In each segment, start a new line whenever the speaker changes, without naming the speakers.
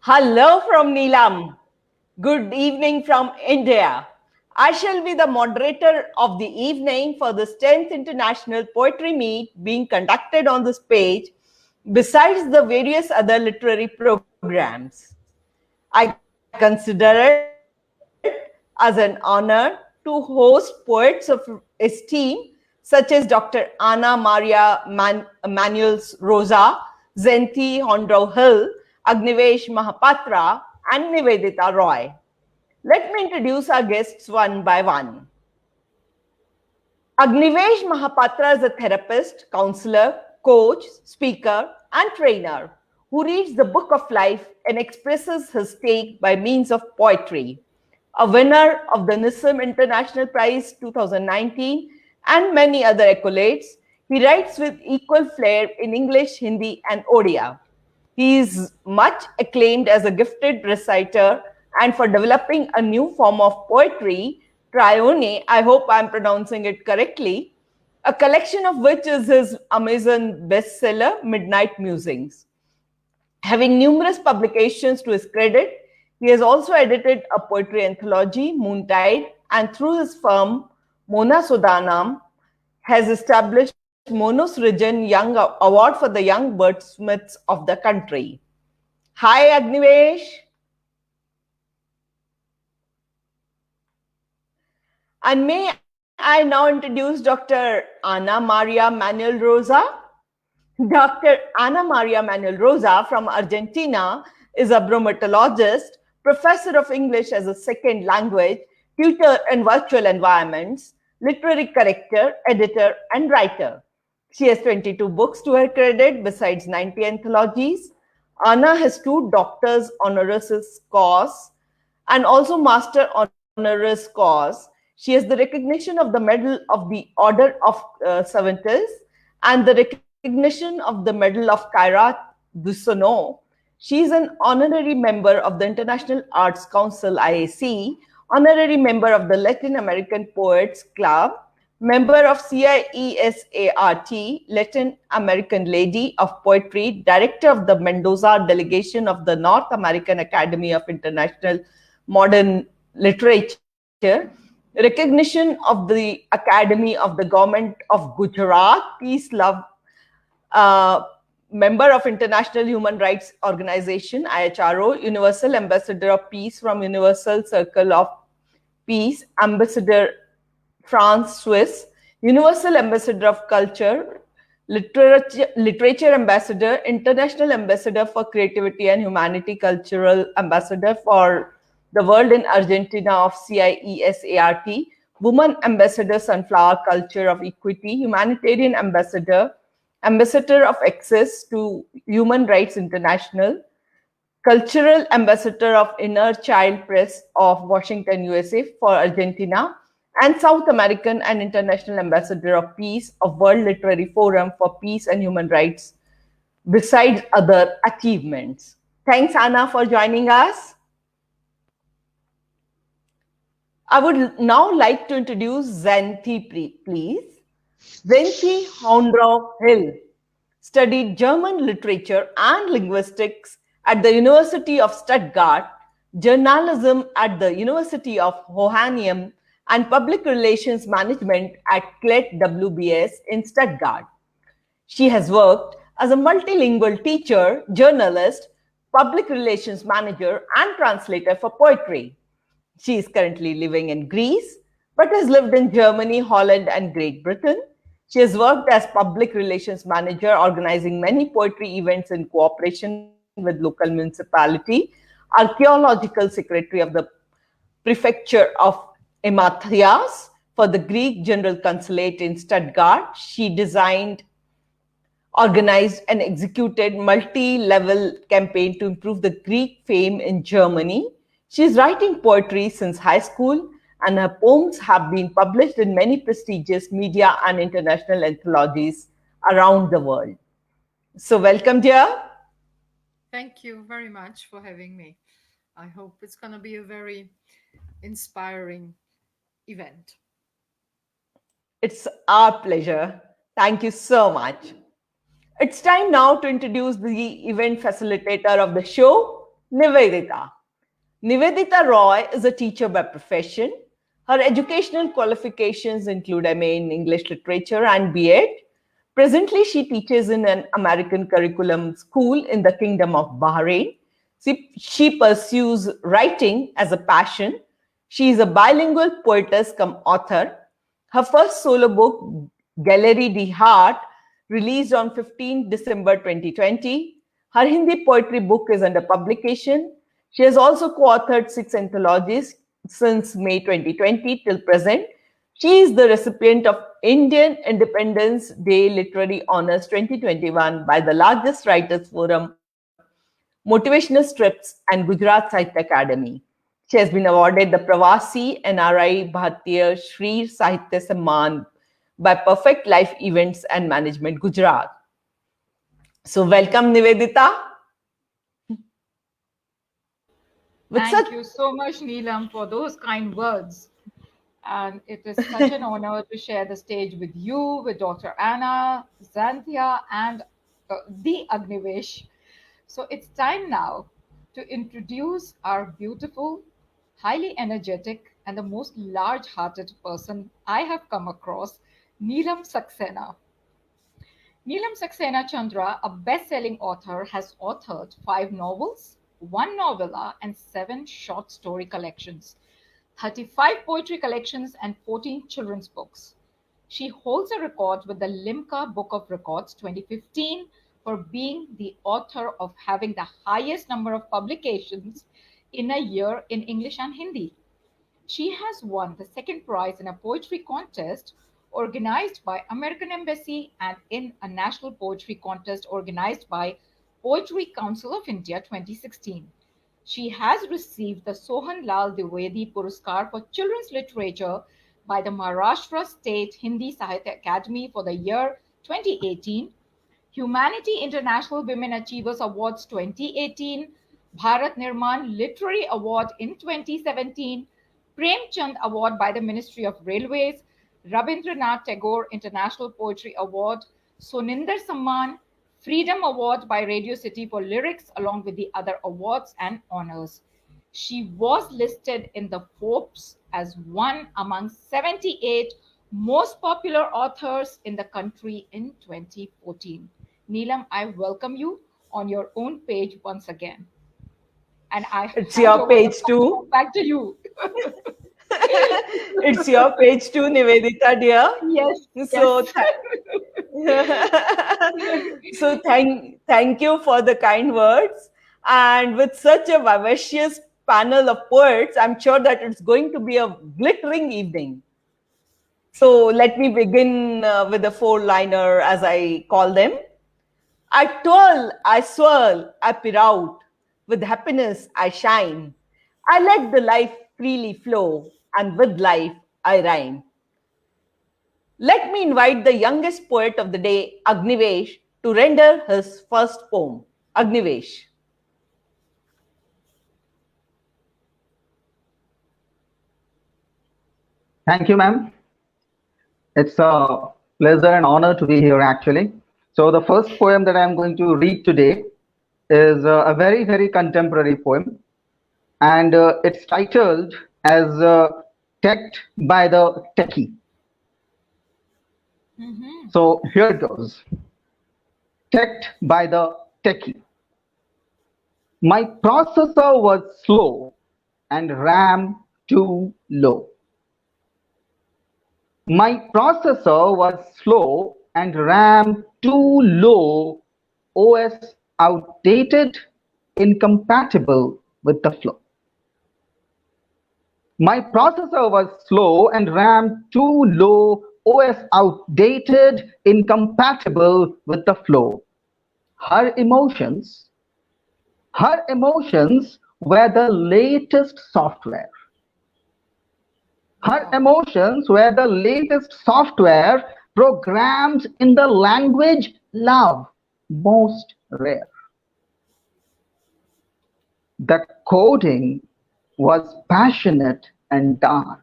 Hello from Neelam. Good evening from India. I shall be the moderator of the evening for the 10th International Poetry Meet being conducted on this page, besides the various other literary programs. I consider it as an honor to host poets of esteem such as Dr. Anna Maria Manuel's Rosa, Xanthi Houndrou Hill, Agnivesh Mahapatra, and Nivedita Roy. Let me introduce our guests one by one. Agnivesh Mahapatra is a therapist, counselor, coach, speaker, and trainer who reads the book of life and expresses his take by means of poetry. A winner of the Neelam International Prize 2019 and many other accolades, he writes with equal flair in English, Hindi, and Odia. He is much acclaimed as a gifted reciter and for developing a new form of poetry, Trione, I hope I'm pronouncing it correctly, a collection of which is his Amazon bestseller, Midnight Musings. Having numerous publications to his credit, he has also edited a poetry anthology, Moontide, and through his firm, Mona Sodanam, has established Monosrijan Award for the Young Wordsmiths of the country. Hi, Agnivesh. And may I now introduce Dr. Ana Maria Manuel Rosa. Dr. Ana Maria Manuel Rosa from Argentina is a bromatologist, professor of English as a second language, tutor in virtual environments, literary corrector, editor, and writer. She has 22 books to her credit besides 90 anthologies. Ana has 2 doctors honoris causa and also master honoris causa. She has the recognition of the Medal of the Order of Cervantes and the recognition of the Medal of Kairat du Sonneau. She is an honorary member of the International Arts Council IAC, honorary member of the Latin American Poets Club, member of CIESART, Latin American Lady of Poetry, director of the Mendoza delegation of the North American Academy of International Modern Literature, recognition of the Academy of the Government of Gujarat, Peace Love, member of International Human Rights Organization, IHRO, Universal Ambassador of Peace from Universal Circle of Peace, Ambassador France, Swiss, Universal Ambassador of Culture, Literature Ambassador, International Ambassador for Creativity and Humanity, Cultural Ambassador for the World in Argentina of CIESART, Woman Ambassador, Sunflower Culture of Equity, Humanitarian Ambassador, Ambassador of Access to Human Rights International, Cultural Ambassador of Inner Child Press of Washington, USA for Argentina, and South American and International Ambassador of Peace of World Literary Forum for Peace and Human Rights, besides other achievements. Thanks, Anna, for joining us. I would now like to introduce Xanthi, please. Xanthi Houndrou Hill studied German literature and linguistics at the University of Stuttgart, journalism at the University of Hohenheim, and public relations management at CLET WBS in Stuttgart. She has worked as a multilingual teacher, journalist, public relations manager, and translator for poetry. She is currently living in Greece, but has lived in Germany, Holland, and Great Britain. She has worked as public relations manager, organizing many poetry events in cooperation with local municipality, archaeological secretary of the prefecture of Emathias for the Greek General Consulate in Stuttgart. She designed, organized, and executed multi-level campaign to improve the Greek fame in Germany. She is writing poetry since high school, and her poems have been published in many prestigious media and international anthologies around the world. So welcome, dear.
Thank you very much for having me. I hope it's going to be a very inspiring event.
It's our pleasure. Thank you so much. It's time now to introduce the event facilitator of the show, Nivedita. Nivedita Roy is a teacher by profession. Her educational qualifications include MA in English Literature and B.Ed. Presently, she teaches in an American curriculum school in the Kingdom of Bahrain. She pursues writing as a passion. She is a bilingual poetess come author. Her first solo book, Gallery de Heart, released on 15 December 2020. Her Hindi poetry book is under publication. She has also co-authored 6 anthologies since May 2020 till present. She is the recipient of Indian Independence Day Literary Honours 2021 by the largest writers forum, Motivational Strips and Gujarat Sahitya Academy. She has been awarded the Pravasi NRI Bharatiya Shri Sahitya Samman by Perfect Life Events and Management Gujarat. So welcome Nivedita.
Thank you so much, Neelam, for those kind words. And it is such an honor to share the stage with you, with Dr. Anna, Xanthia, and the Agnivesh. So it's time now to introduce our beautiful, highly energetic, and the most large hearted person I have come across, Neelam Saxena. Neelam Saxena Chandra, a best selling author, has authored 5 novels, 1 novella, and 7 short story collections, 35 poetry collections, and 14 children's books. She holds a record with the Limca Book of Records 2015 for being the author of having the highest number of publications in a year in English and Hindi. She has won the second prize in a poetry contest organized by American Embassy and in a national poetry contest organized by Poetry Council of India 2016. She has received the Sohan Lal Dwivedi Puraskar for Children's Literature by the Maharashtra State Hindi Sahitya Academy for the year 2018, Humanity International Women Achievers Awards 2018, Bharat Nirman Literary Award in 2017, Prem Chand Award by the Ministry of Railways, Rabindranath Tagore International Poetry Award, Soninder Samman, Freedom Award by Radio City for lyrics, along with the other awards and honors. She was listed in the Forbes as one among 78 most popular authors in the country in 2014. Neelam, I welcome you on your own page once again. And I
It's
hand
your
over the
page too.
back to you.
It's your page too, Nivedita dear.
Yes,
So,
yes.
so thank you for the kind words. And with such a vivacious panel of poets, I'm sure that it's going to be a glittering evening. So let me begin with a four-liner, as I call them. I twirl, I swirl, I peer out. With happiness, I shine. I let the life freely flow, and with life, I rhyme. Let me invite the youngest poet of the day, Agnivesh, to render his first poem. Agnivesh.
Thank you, ma'am. It's a pleasure and honor to be here, actually. So, the first poem that I'm going to read today is a very, very contemporary poem, and it's titled as Teched by the Techie. So, here it goes. Teched by the Techie. My processor was slow and RAM too low. My processor was slow and RAM too low, OS outdated, incompatible with the flow. My processor was slow and RAM too low, OS outdated, incompatible with the flow. Her emotions were the latest software. Her emotions were the latest software programmed in the language love, most rare. The coding was passionate and dark.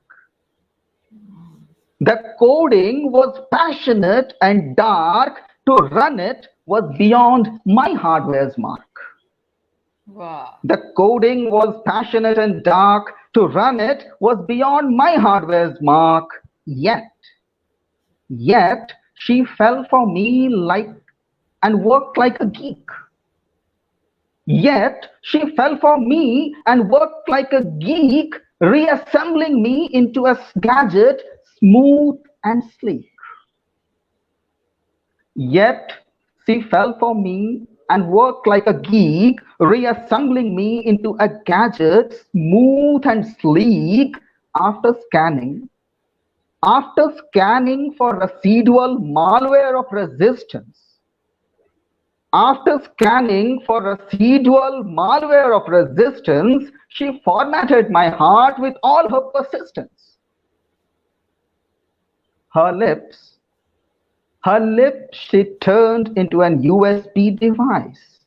The coding was passionate and dark. To run it was beyond my hardware's mark.
Wow.
The coding was passionate and dark. To run it was beyond my hardware's mark. Yet she fell for me like and worked like a geek. Yet she fell for me and worked like a geek, reassembling me into a gadget smooth and sleek. Yet she fell for me and worked like a geek, reassembling me into a gadget smooth and sleek after scanning. After scanning for residual malware of resistance. After scanning for residual malware of resistance, she formatted my heart with all her persistence. Her lips she turned into an USB device.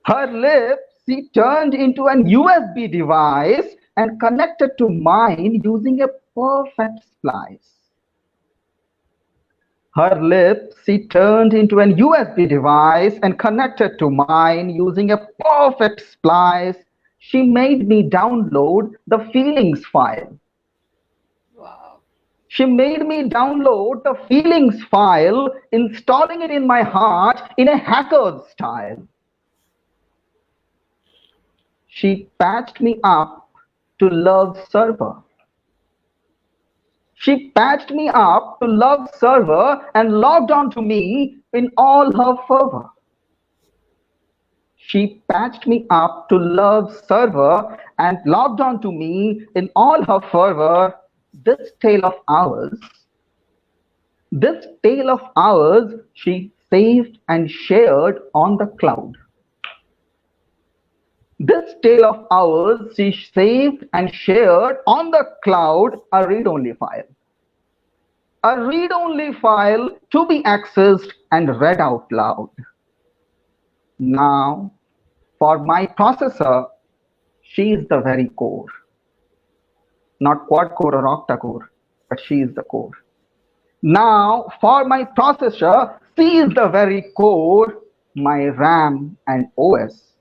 Her lips she turned into an USB device and connected to mine using a perfect splice. Her lips she turned into an USB device and connected to mine using a perfect splice. She made me download the feelings file.
Wow.
She made me download the feelings file, installing it in my heart in a hacker's style. She patched me up to love's server. She patched me up to love's server and logged on to me in all her fervor. She patched me up to love's server and logged on to me in all her fervor. This tale of ours, she saved and shared on the cloud. This tale of ours, she saved and shared on the cloud, a read-only file. A read-only file to be accessed and read out loud. Now, for my processor, she is the very core. Not quad-core or octa-core, but she is the core. Now, for my processor, she is the very core, my RAM and OS.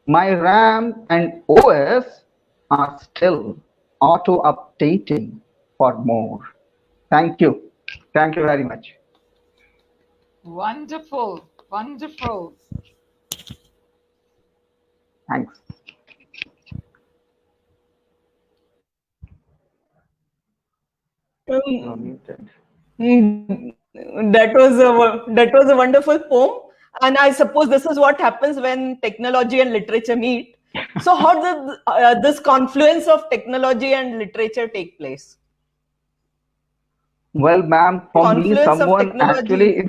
My RAM and OS are still auto-updating for more. Thank you. Thank you very much.
Wonderful. Wonderful.
Thanks.
That was a wonderful poem, and I suppose this is what happens when technology and literature meet. So, how did this confluence of technology and literature take place?
Well, ma'am, for me,
Confluence of
someone
technology.
actually,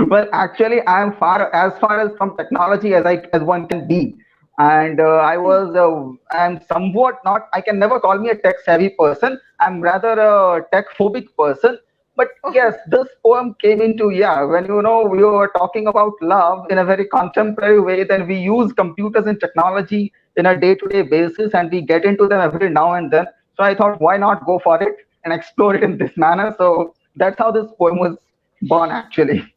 well, actually, I am far as from technology as one can be, and I'm somewhat not. I can never call me a tech savvy person. I'm rather a tech phobic person. But yes, this poem came into when we were talking about love in a very contemporary way. Then we use computers and technology in a day-to-day basis, and we get into them every now and then. So I thought, why not go for it and explore it in this manner? So that's how this poem was born, actually.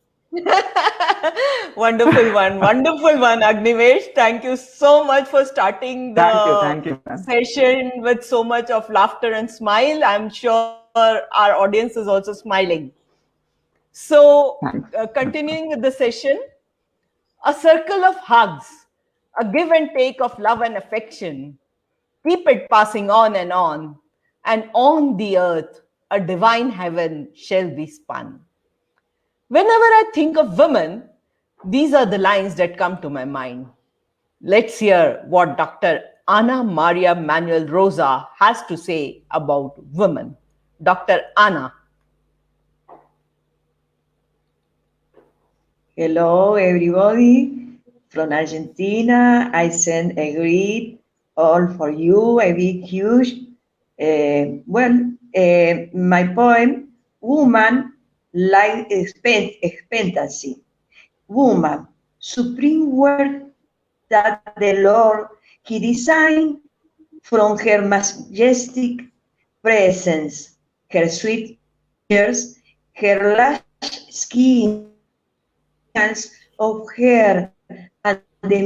Wonderful one, Agnivesh. Thank you so much for starting the
Thank you, ma'am.
session with so much of laughter and smile. I'm sure our audience is also smiling. So, continuing with the session, a circle of hugs, a give and take of love and affection. Keep it passing on, and on the earth, a divine heaven shall be spun. Whenever I think of women, these are the lines that come to my mind. Let's hear what Dr. Ana Maria Manuel Rosa has to say about women. Dr. Ana.
Hello, everybody from Argentina. I send a greet all for you, a big, huge. My poem, Woman Like Expectancy. Woman, supreme word that the Lord He designed from her majestic presence, her sweet features, her lush skin, of her and the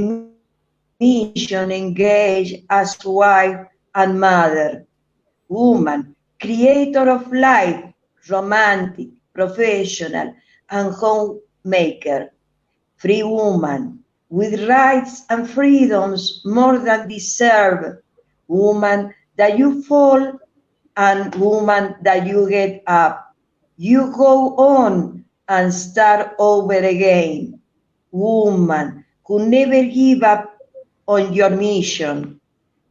mission engaged as wife and mother. Woman, creator of life, romantic, professional, and homemaker. Free woman, with rights and freedoms more than deserve. Woman that you fall and woman that you get up. You go on and start over again. Woman who never give up on your mission.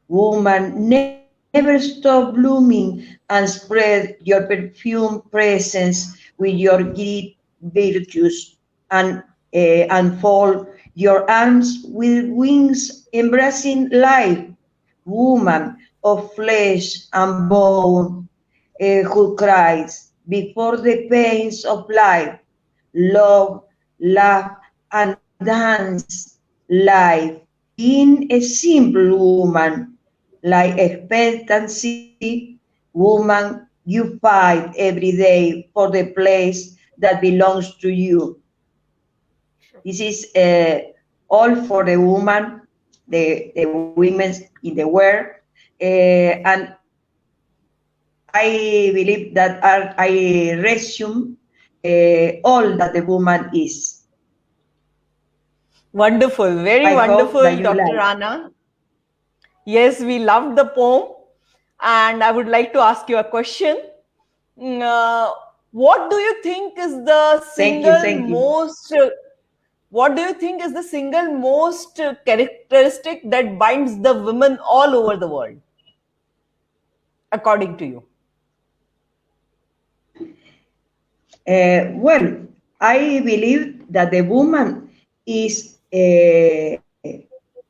Woman, never stop blooming and spread your perfume presence with your great virtues and unfold your arms with wings embracing life. Woman of flesh and bone, who cries before the pains of life, love, laugh, and dance life in a simple woman, like expectancy, woman, you fight every day for the place that belongs to you. This is all for the woman, the women in the world, and I believe that I resume all that the woman is.
Wonderful, very
I hope
wonderful,
that you
Dr.
like.
Anna. Yes, we loved the poem, and I would like to ask you a question. Mm, uh, what do you think is the
Thank you,
single
thank you.
most what do you think is the single most characteristic that binds the women all over the world, according to you?
Well, I believe that the woman is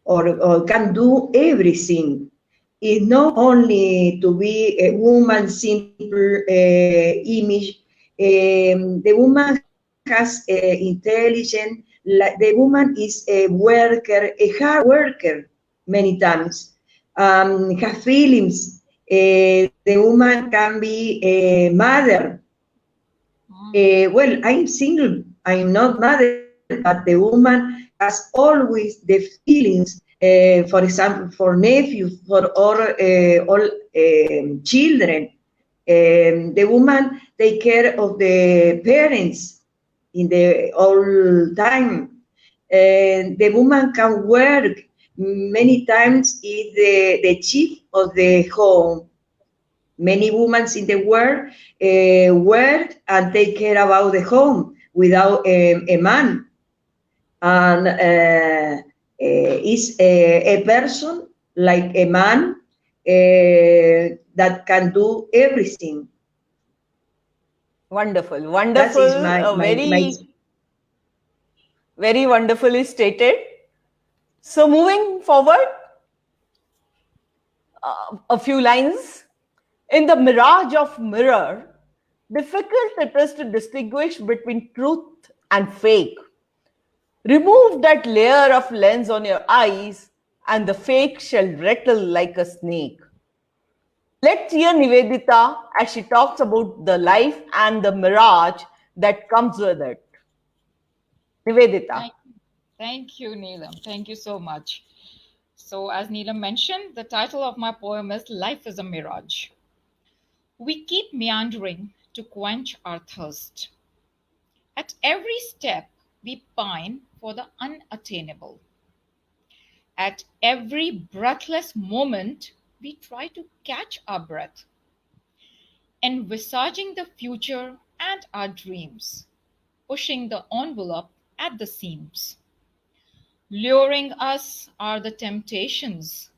or can do everything. It's not only to be a woman simple image. The woman has intelligence. The woman is a worker, a hard worker many times. Have feelings. The woman can be a mother. Well, I'm single. I'm not married, but the woman has always the feelings. For example, for nephews, for all children. The woman take care of the parents in the all time. The woman can work. Many times is the chief of the home. Many women in the world work and take care about the home without a man. And is a person like a man that can do everything.
Wonderful,
That is
wonderful,
my
very wonderfully stated. So, moving forward, a few lines. In the mirage of mirror, difficult it is to distinguish between truth and fake. Remove that layer of lens on your eyes, and the fake shall rattle like a snake. Let's hear Nivedita as she talks about the life and the mirage that comes with it. Nivedita.
Thank you, Neelam. Thank you so much. So, as Neelam mentioned, the title of my poem is Life is a Mirage. We keep meandering to quench our thirst. At every step, we pine for the unattainable. At every breathless moment, we try to catch our breath, envisaging the future and our dreams, pushing the envelope at the seams. Luring us are the temptations,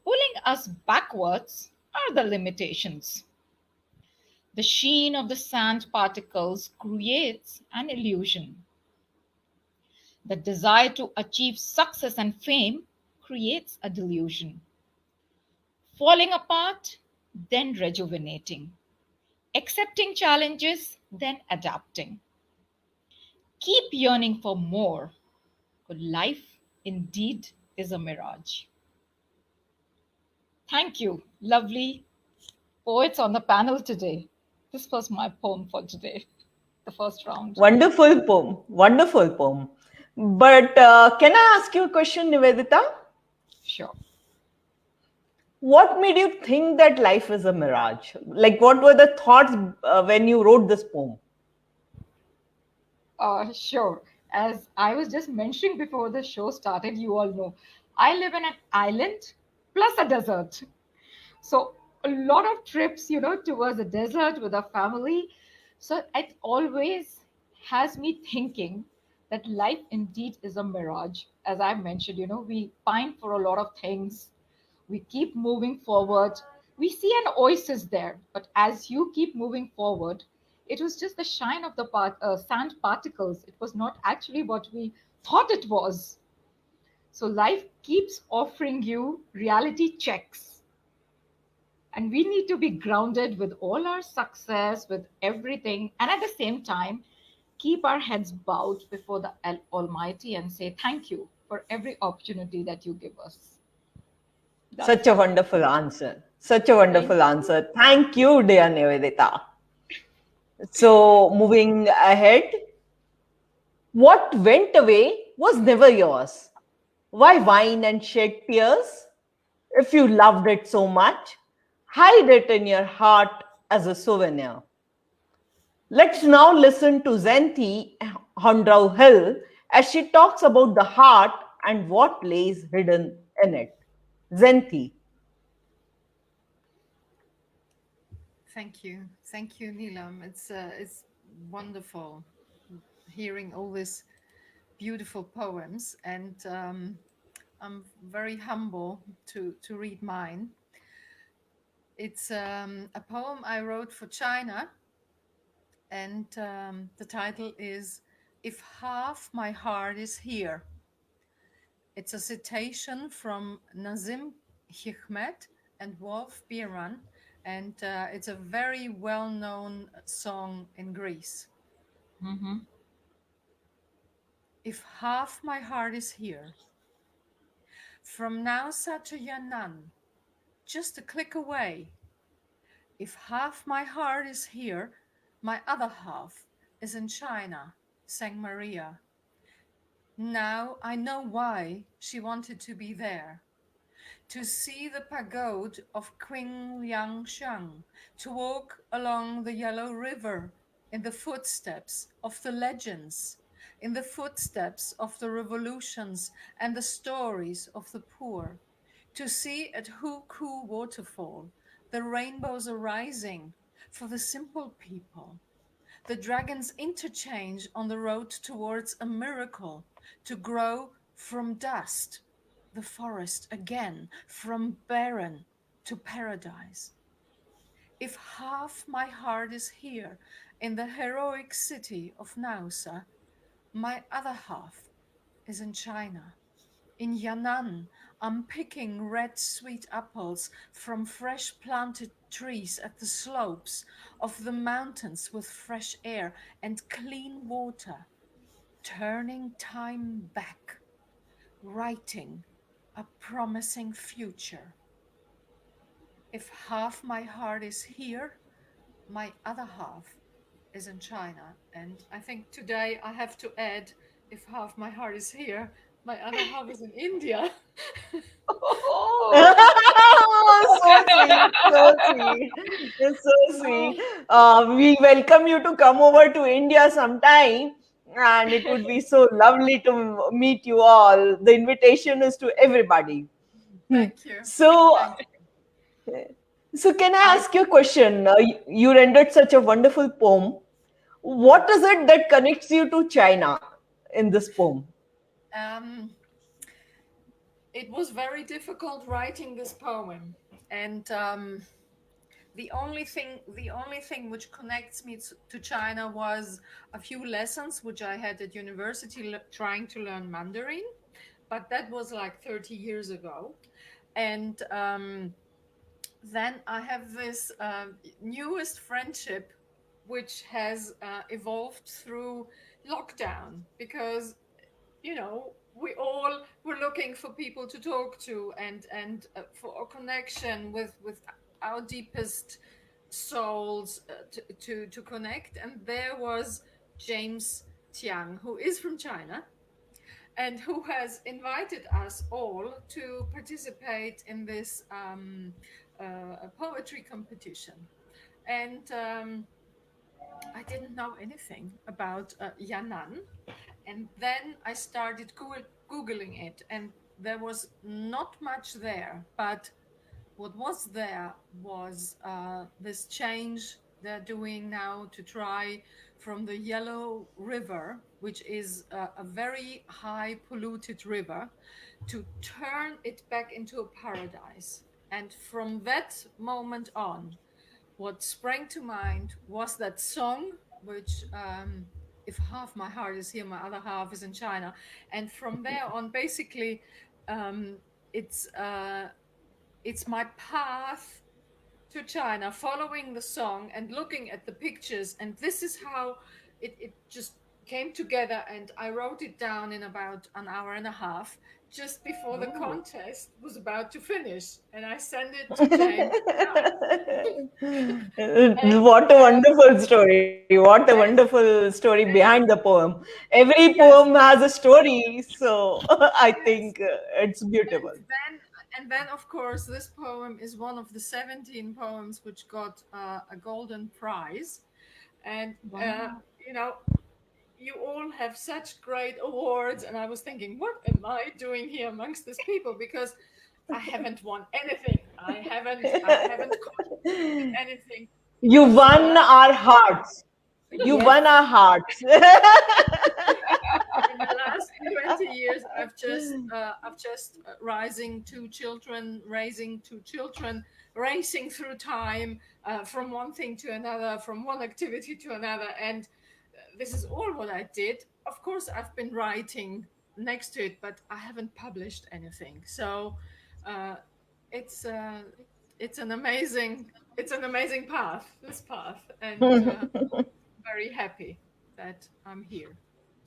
pulling us backwards are the limitations. The sheen of the sand particles creates an illusion. The desire to achieve success and fame creates a delusion. Falling apart, then rejuvenating. Accepting challenges, then adapting. Keep yearning for more, for life indeed is a mirage. Thank you, lovely poets on the panel today. This was my poem for today, the first round.
Wonderful poem. Wonderful poem. But can I ask you a question, Nivedita?
Sure.
What made you think that life is a mirage? Like, what were the thoughts when you wrote this poem?
Sure. As I was just mentioning before the show started, you all know I live in an island plus a desert. So a lot of trips, towards the desert with our family. So it always has me thinking that life indeed is a mirage. As I mentioned, we pine for a lot of things. We keep moving forward. We see an oasis there, but as you keep moving forward, it was just the shine of the sand particles. It was not actually what we thought it was. So life keeps offering you reality checks, and we need to be grounded with all our success, with everything, and at the same time keep our heads bowed before the Almighty and say thank you for every opportunity that you give us. That's
Such a
it.
wonderful answer. Such a
Thank
wonderful
you.
answer. Thank you, dear Nivedita. So, moving ahead, what went away was never yours. Why whine and shed tears? If you loved it so much, hide it in your heart as a souvenir. Let's now listen to Xanthi Houndrou Hill as she talks about the heart and what lays hidden in it. Xanthi.
Thank you, Neelam. It's wonderful hearing all these beautiful poems, and I'm very humble to read mine. It's a poem I wrote for China, and the title is "If Half My Heart Is Here." It's a citation from Nazim Hikmet and Wolf Bieran, and it's a very well-known song in Greece.
Hmm.
If half my heart is here, from Nausa to Yan'an, just a click away. If half my heart is here, my other half is in China, sang Maria. Now I know why she wanted to be there. To see the pagode of Qingliangshan, to walk along the Yellow River in the footsteps of the legends, in the footsteps of the revolutions and the stories of the poor, to see at Huku Waterfall the rainbows arising for the simple people, the dragons interchange on the road towards a miracle, to grow from dust, the forest again, from barren to paradise. If half my heart is here in the heroic city of Nausa, my other half is in China. In Yan'an, I'm picking red sweet apples from fresh planted trees at the slopes of the mountains with fresh air and clean water, turning time back, writing a promising future. If half my heart is here, my other half is in China. And I think today I have to add, if half my heart is here, my other half is in India.
Oh.
So sweet, so sweet. It's so sweet. We welcome you to come over to India sometime, and it would be so lovely to meet you all. The invitation is to everybody. Hmm.
Thank you.
So,
Thank
so can I
I
ask you a question? You rendered such a wonderful poem.
you.
What is it that connects you to China in this poem?
Um, it was very difficult writing this poem, and the only thing which connects me to China was a few lessons which I had at university trying to learn Mandarin, but that was like 30 years ago. And then I have this newest friendship which has evolved through lockdown, because we all were looking for people to talk to, and for a connection with our deepest souls, to connect. And there was James Tiang, who is from China, and who has invited us all to participate in this poetry competition. And I didn't know anything about Yannan. And then I started Googling it, and there was not much there. But what was there was this change they're doing now to try from the Yellow River, which is a very high polluted river, to turn it back into a paradise. And from that moment on, what sprang to mind was that song, which if half my heart is here, my other half is in China. And from there on, basically, um, it's uh, it's my path to China, following the song and looking at the pictures. And this is how it just came together. And I wrote it down in about an hour and a half, just before the contest was about to finish. And I sent it to James.
What a wonderful story. What a wonderful story behind the poem. Every poem has a story, so I think it's beautiful.
And then, of course, this poem is one of the 17 poems which got a golden prize. And,
Wow.
you know, you all have such great awards. And I was thinking, what am I doing here amongst these people? Because I haven't won anything. I haven't contributed anything.
You
Because in the
won
last
our hearts. You
Yes.
won our hearts.
in the last 20 years, I've just raising two children, racing through time, from one thing to another, from one activity to another. And this is all what I did. Of course, I've been writing next to it, but I haven't published anything. So uh, it's uh, it's an amazing path, this path, and very happy that I'm here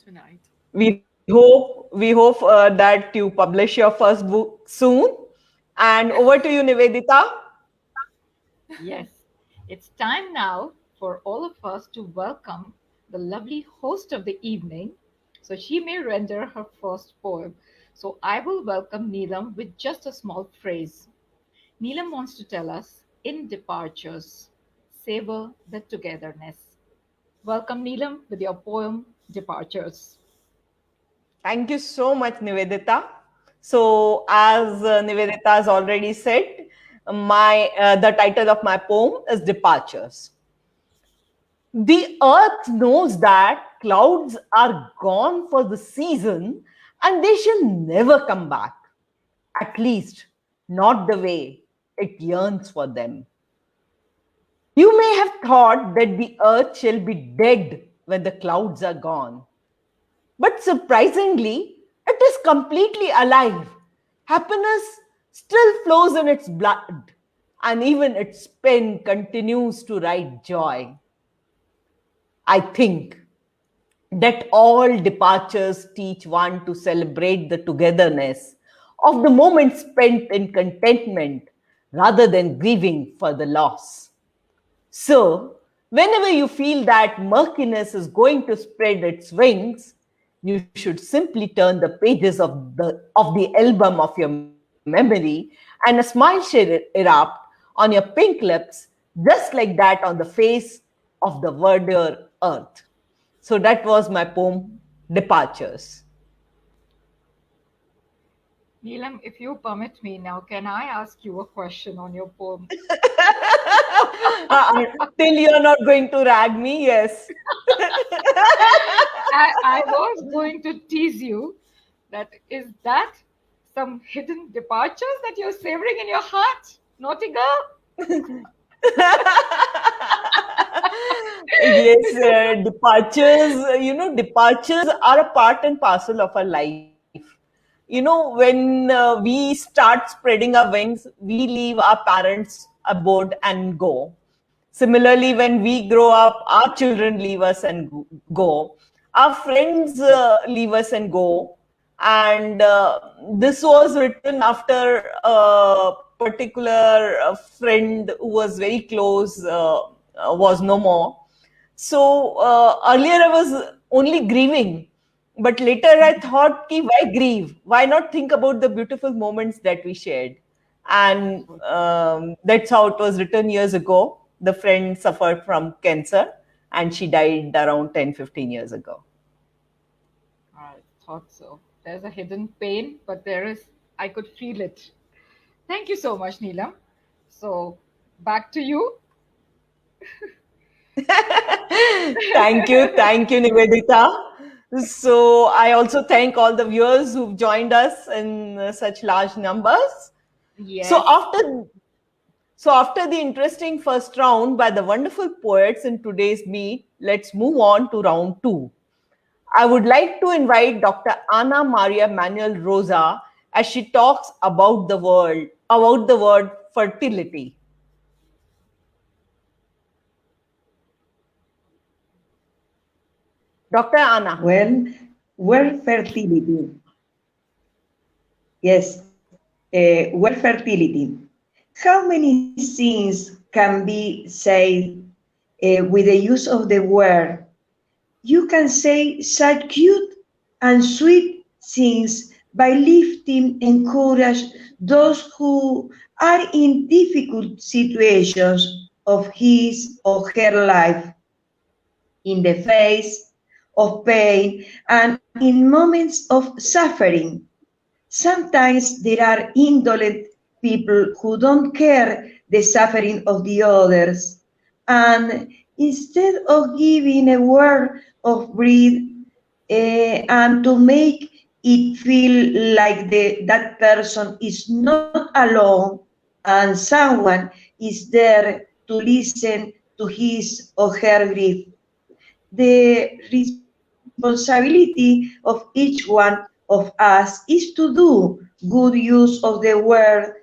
tonight.
We hope that you publish your first book soon. And over to you, Nivedita.
Yes, it's time now for all of us to welcome the lovely host of the evening so she may render her first poem. So I will welcome Neelam with just a small phrase. Neelam wants to tell us in departures, savor the togetherness. Welcome, Neelam, with your poem Departures.
Thank you so much, Nivedita. So, as Nivedita has already said, the title of my poem is Departures. The earth knows that clouds are gone for the season and they shall never come back. At least, not the way it yearns for them. You may have thought that the earth shall be dead when the clouds are gone. But surprisingly, it is completely alive. Happiness still flows in its blood, and even its pen continues to write joy. I think that all departures teach one to celebrate the togetherness of the moment spent in contentment rather than grieving for the loss. So, whenever you feel that murkiness is going to spread its wings, you should simply turn the pages of the album of your memory, and a smile shall erupt on your pink lips, just like that on the face of the verdure earth. So that was my poem, Departures.
Neelam, if you permit me now, can I ask you a question on your poem?
Till you're not going to rag me, yes.
I was going to tease you that is that some hidden departures that you're savoring in your heart? Naughty girl?
Yes, departures are a part and parcel of our life. When we start spreading our wings, we leave our parents abode and go. Similarly, when we grow up, our children leave us and go. Our friends leave us and go. And this was written after a particular friend who was very close was no more. So earlier I was only grieving But later I thought, ki, why grieve? Why not think about the beautiful moments that we shared? And that's how it was written years ago. The friend suffered from cancer and she died around 10-15 years ago.
I thought so. There's a hidden pain, but there is, I could feel it. Thank you so much, Neelam. So, back to you.
Thank you, Nivedita. So I also thank all the viewers who've joined us in such large numbers. So
Yes.
after so after the interesting first round by the wonderful poets in today's meet, let's move on to round two. I would like to invite Dr. Ana Maria Manuel Rosa as she talks about the word fertility. Dr. Ana.
Well, word fertility. Yes, word fertility. How many things can be said with the use of the word? You can say such cute and sweet things by lifting encourage those who are in difficult situations of his or her life, in the face of pain and in moments of suffering. Sometimes there are indolent people who don't care the suffering of the others. And instead of giving a word of breath and to make it feel like that person is not alone and someone is there to listen to his or her grief. The responsibility of each one of us is to do good use of the word,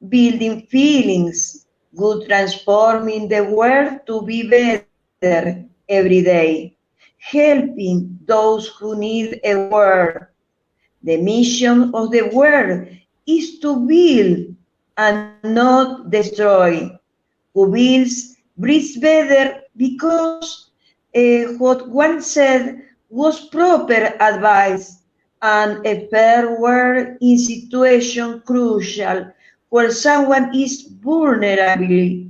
building feelings, good transforming the world to be better every day, helping those who need a word. The mission of the word is to build and not destroy. Who builds breathes better because what one said was proper advice and a fair word in situation crucial where someone is vulnerable.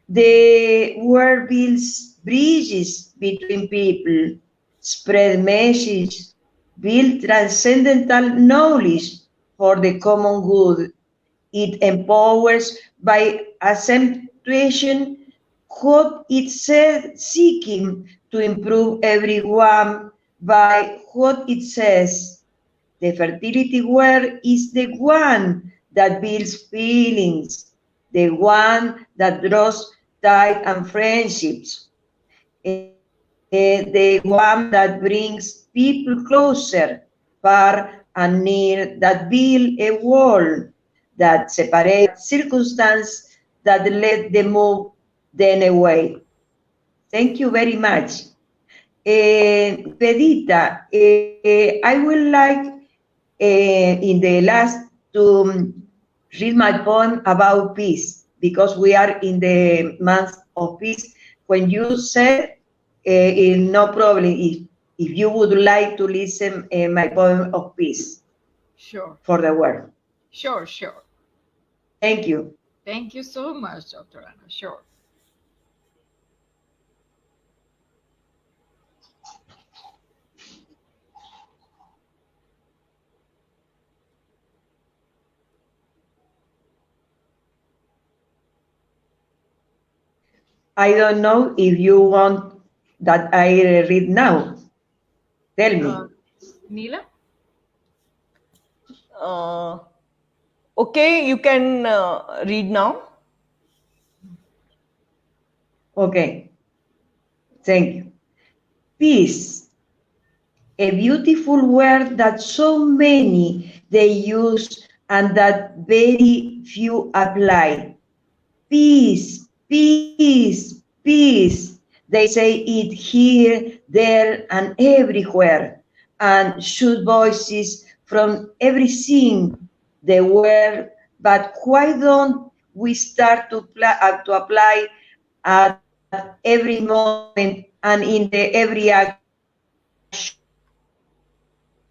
The word builds bridges between people, spread messages, build transcendental knowledge for the common good. It empowers by accentuation what it said, seeking to improve everyone by what it says. The fertility word is the one that builds feelings, the one that draws ties and friendships, the one that brings people closer, far and near, that build a wall that separates circumstance that let them move them away. Thank you very much. Vedita, I would like in the last to read my poem about peace because we are in the month of peace. When you said no problem if you would like to listen my poem of peace.
Sure.
For the world.
Sure, sure.
Thank you.
Thank you so much, Dr. Anna. Sure.
I don't know if you want that I read now. Tell me.
Neelam?
Okay, you can read now.
Okay. Thank you. Peace. A beautiful word that so many they use and that very few apply. Peace, peace, peace. They say it here, there, and everywhere, and shoot voices from everything the world. But why don't we start to apply at every moment and in the every action?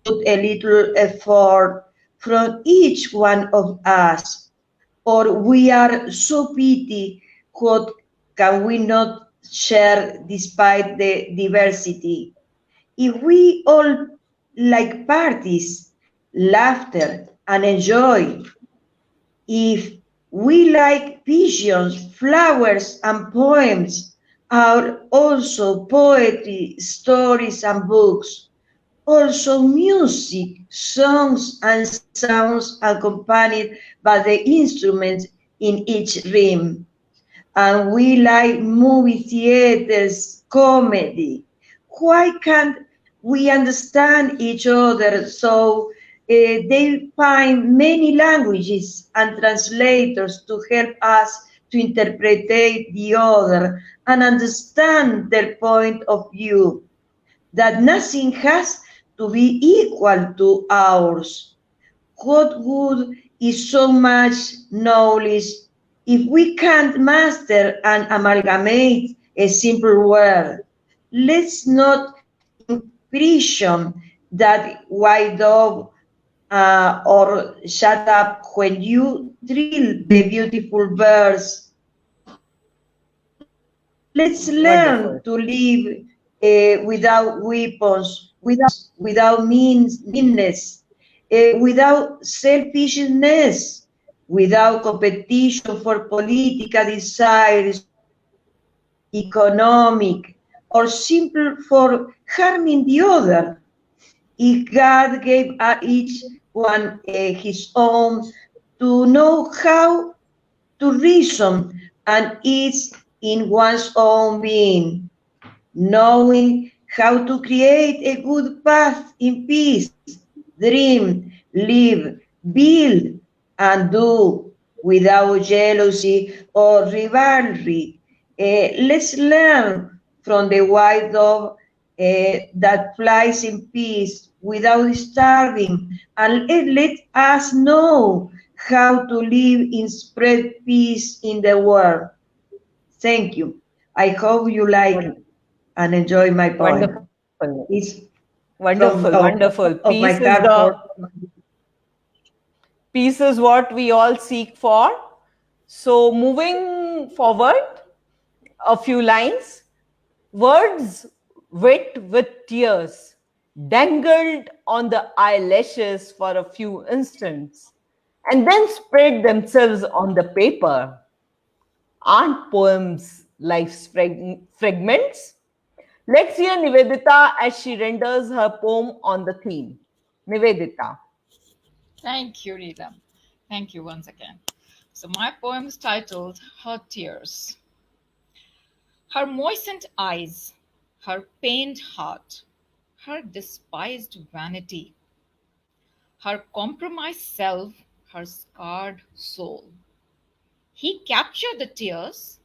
a little effort from each one of us, or we are so pity what can we not share despite the diversity. If we all like parties, laughter, and enjoy, if we like visions, flowers, and poems, are also poetry, stories, and books, also music, songs, and sounds accompanied by the instruments in each rhyme. And we like movie theaters, comedy. Why can't we understand each other so they find many languages and translators to help us to interpret the other and understand their point of view, that nothing has to be equal to ours. What good is so much knowledge if we can't master and amalgamate a simple word? Let's not imprison that white dove or shut up when you drill the beautiful birds. Let's learn to
Wonderful.
live without weapons, without meanness, without selfishness, without competition for political desires, economic, or simple for harming the other. If God gave each one his own to know how to reason, and it's in one's own being, knowing how to create a good path in peace, dream, live, build, and do without jealousy or rivalry. Let's learn from the white dove that flies in peace without starving, and let us know how to live in spread peace in the world. Thank you. I hope you like
Won-
and enjoy my poem.
Wonderful.
It's
Wonderful. Wonderful.
of my
Peace is
heart
the
for
peace is what we all seek for. So moving forward, a few lines. Words wet with tears dangled on the eyelashes for a few instants and then spread themselves on the paper. Aren't poems life's fragments? Let's hear Nivedita as she renders her poem on the theme. Nivedita.
Thank you, Neelam. Thank you once again. So, my poem is titled Her Tears. Her moistened eyes, her pained heart, her despised vanity, her compromised self, her scarred soul. He captured the tears,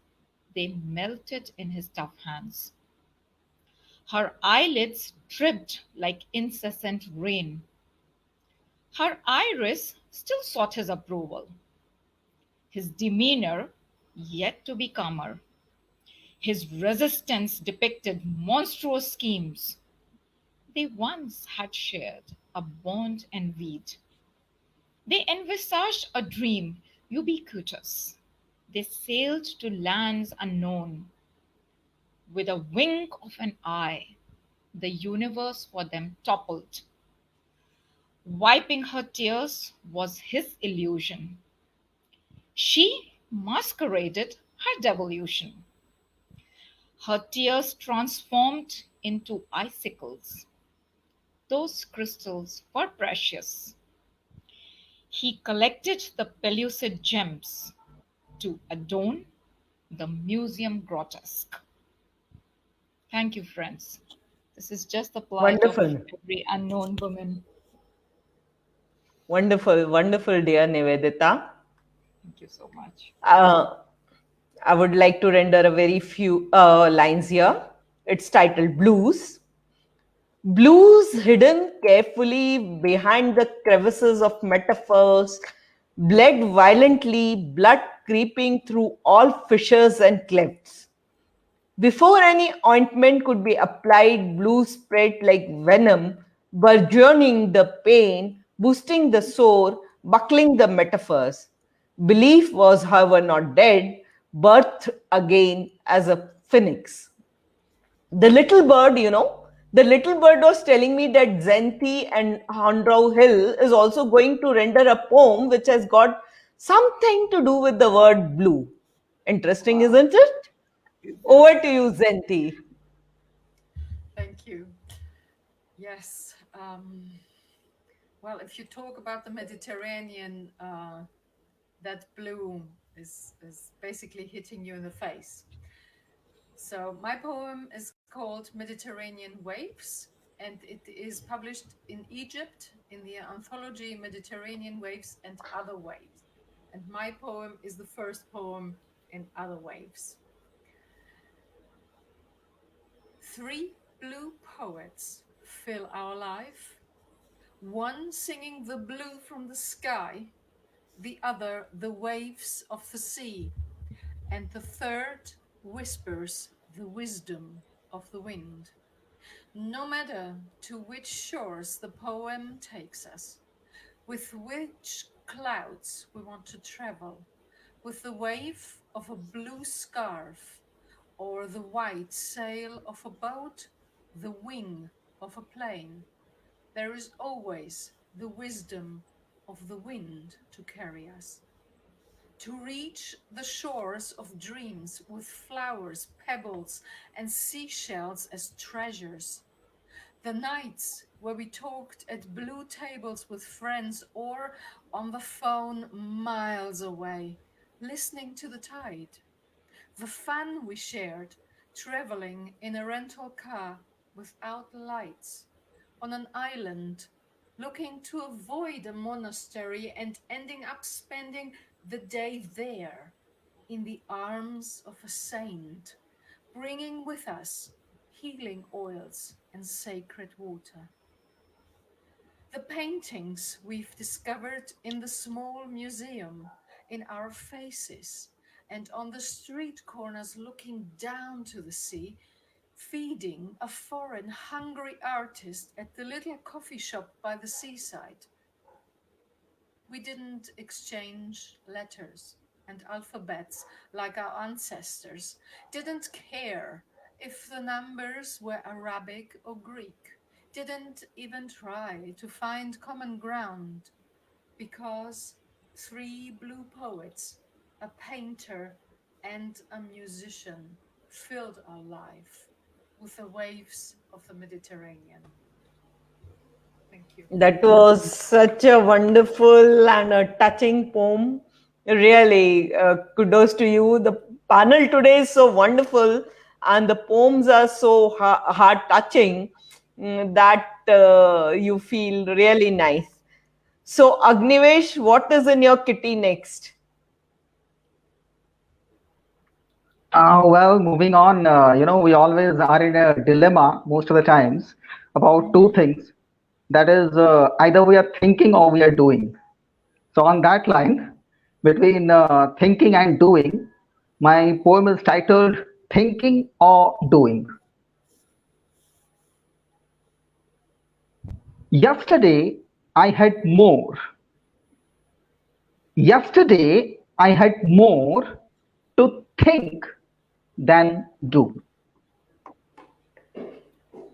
they melted in his tough hands. Her eyelids dripped like incessant rain. Her iris still sought his approval, his demeanor yet to be calmer. His resistance depicted monstrous schemes. They once had shared a bond envied. They envisaged a dream ubiquitous. They sailed to lands unknown. With a wink of an eye, the universe for them toppled. Wiping her tears was his illusion. She masqueraded her devolution. Her tears transformed into icicles. Those crystals were precious. He collected the pellucid gems to adorn the museum grotesque. Thank you, friends. This is just the plight of
Wonderful.
every unknown woman.
Wonderful. Wonderful, dear Nivedita.
Thank you so much.
Uh, I would like to render a very few lines here. It's titled Blues. Blues hidden carefully behind the crevices of metaphors, bled violently, blood creeping through all fissures and clefts. Before any ointment could be applied, blues spread like venom burgeoning the pain, boosting the sore, buckling the metaphors. Belief was, however, not dead, birthed again as a phoenix. The little bird, the little bird was telling me that Xanthi and Houndrou Hill is also going to render a poem which has got something to do with the word blue. Interesting, isn't it? Over to you, Xanthi.
Thank you. Yes. Well, if you talk about the Mediterranean, that blue is basically hitting you in the face. So my poem is called Mediterranean Waves, and it is published in Egypt in the anthology Mediterranean Waves and Other Waves. And my poem is the first poem in Other Waves. Three blue poets fill our life, one singing the blue from the sky, the other the waves of the sea, and the third whispers the wisdom of the wind. No matter to which shores the poem takes us, with which clouds we want to travel, with the wave of a blue scarf, or the white sail of a boat, the wing of a plane, there is always the wisdom of the wind to carry us. To reach the shores of dreams with flowers, pebbles, and seashells as treasures. The nights where we talked at blue tables with friends or on the phone miles away, listening to the tide. The fun we shared, traveling in a rental car without lights, on an island, looking to avoid a monastery and ending up spending the day there, in the arms of a saint, bringing with us healing oils and sacred water. The paintings we've discovered in the small museum, in our faces, and on the street corners looking down to the sea, feeding a foreign hungry artist at the little coffee shop by the seaside. We didn't exchange letters and alphabets like our ancestors, didn't care if the numbers were Arabic or Greek, didn't even try to find common ground, because three blue poets, a painter, and a musician filled our life with the waves of the Mediterranean. Thank you.
That was such a wonderful and a touching poem. Really, kudos to you. The panel today is so wonderful, and the poems are so heart touching that you feel really nice. So, Agnivesh, what is in your kitty next?
Well, moving on, we always are in a dilemma most of the times about two things. That is, either we are thinking or we are doing. So, on that line, between thinking and doing, my poem is titled Thinking or Doing. Yesterday, I had more. Yesterday, I had more to think than do.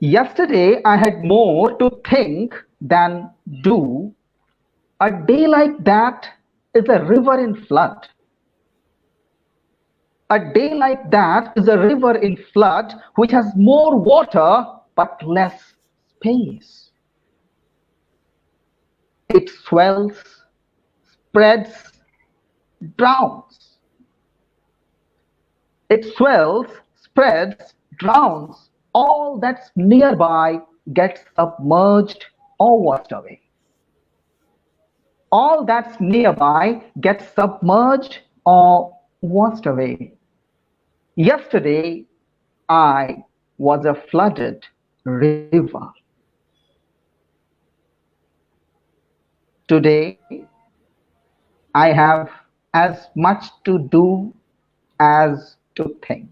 Yesterday, I had more to think than do. A day like that is a river in flood. A day like that is a river in flood which has more water but less space. It swells, spreads, drowns. It swells, spreads, drowns. All that's nearby gets submerged or washed away. All that's nearby gets submerged or washed away. Yesterday, I was a flooded river. Today, I have as much to do as to think.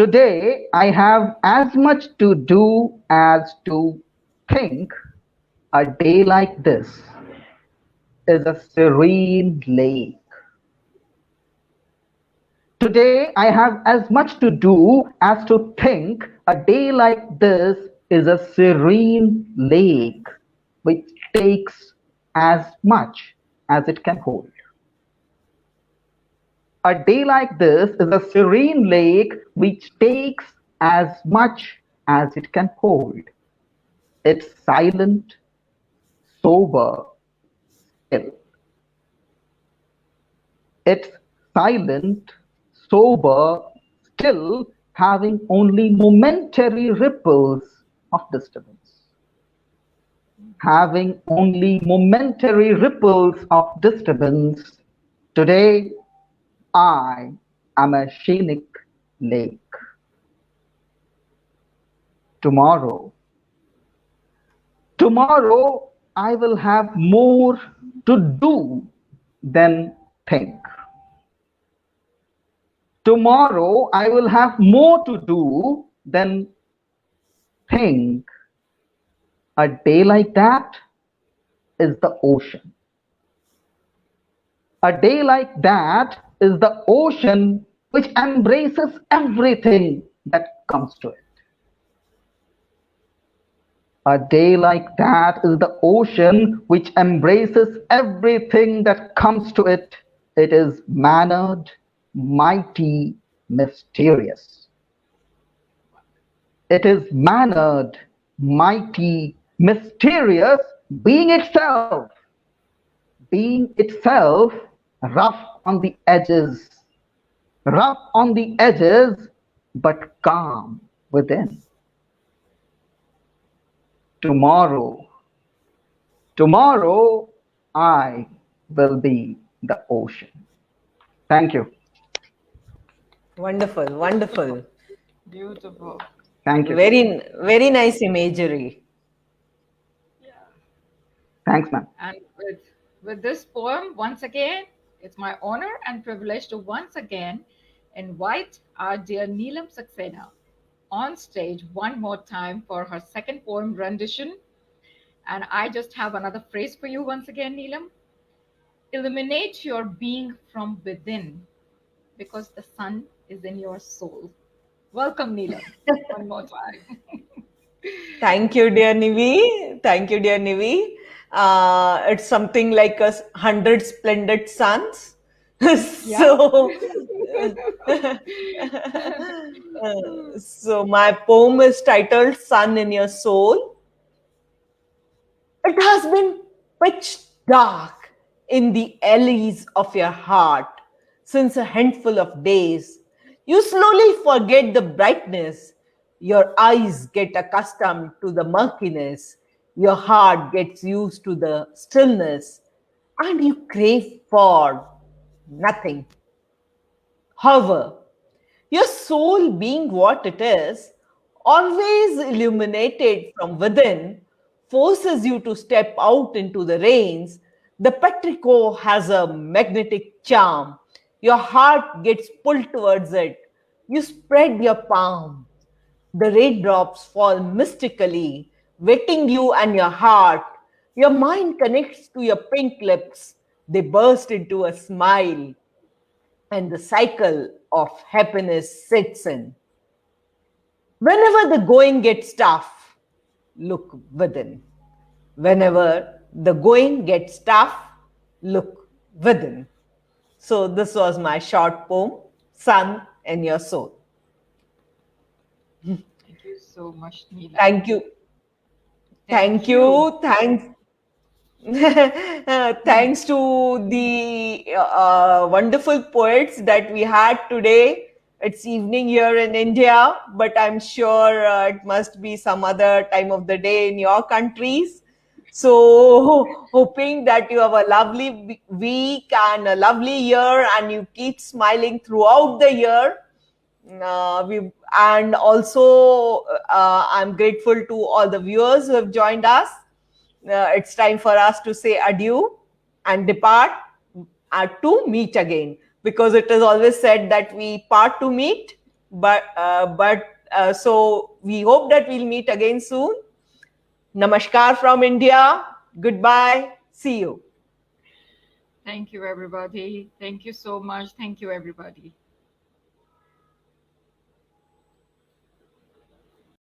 Today, I have as much to do as to think. A day like this is a serene lake. Today, I have as much to do as to think. A day like this is a serene lake which takes as much as it can hold. A day like this is a serene lake which takes as much as it can hold. It's silent, sober, still. It's silent, sober, still, having only momentary ripples of disturbance. Having only momentary ripples of disturbance. Today, I am a scenic lake. Tomorrow, I will have more to do than think. Tomorrow, I will have more to do than think. A day like that is the ocean. A day like that is the ocean which embraces everything that comes to it. A day like that is the ocean which embraces everything that comes to it. It is mannered, mighty, mysterious. It is mannered, mighty, mysterious, being itself rough on the edges, but calm within. Tomorrow, I will be the ocean. Thank you.
Wonderful, wonderful.
Beautiful.
Thank you.
Very, very nice imagery.
Thanks, ma'am.
And with this poem, once again, it's my honor and privilege to once again invite our dear Neelam Saxena on stage one more time for her second poem rendition. And I just have another phrase for you once again, Neelam. Illuminate your being from within, because the sun is in your soul. Welcome, Neelam, one more time.
Thank you, dear Nivi. Thank you, dear Nivi. It's something like 100 splendid suns. So, so my poem is titled "Sun in Your Soul." It has been pitch dark in the alleys of your heart since a handful of days. You slowly forget the brightness. Your eyes get accustomed to the murkiness. Your heart gets used to the stillness. And you crave for nothing. However, your soul, being what it is, always illuminated from within, forces you to step out into the rains. The petrichor has a magnetic charm. Your heart gets pulled towards it. You spread your palm. The raindrops fall mystically, wetting you and your heart. Your mind connects to your pink lips. They burst into a smile, and the cycle of happiness sets in. Whenever the going gets tough, look within. Whenever the going gets tough, look within. So, this was my short poem, Sun in Your Soul.
Thank you so much, Neelam.
Thank you. Thank you. Thanks. Thanks to the wonderful poets that we had today. It's evening here in India, but I'm sure it must be some other time of the day in your countries. So, hoping that you have a lovely week and a lovely year and you keep smiling throughout the year. And also, I'm grateful to all the viewers who have joined us. It's time for us to say adieu and depart to meet again, because it is always said that we part to meet So we hope that we'll meet again soon. Namaskar from India. Goodbye. See you.
Thank you, everybody. Thank you so much. Thank you, everybody.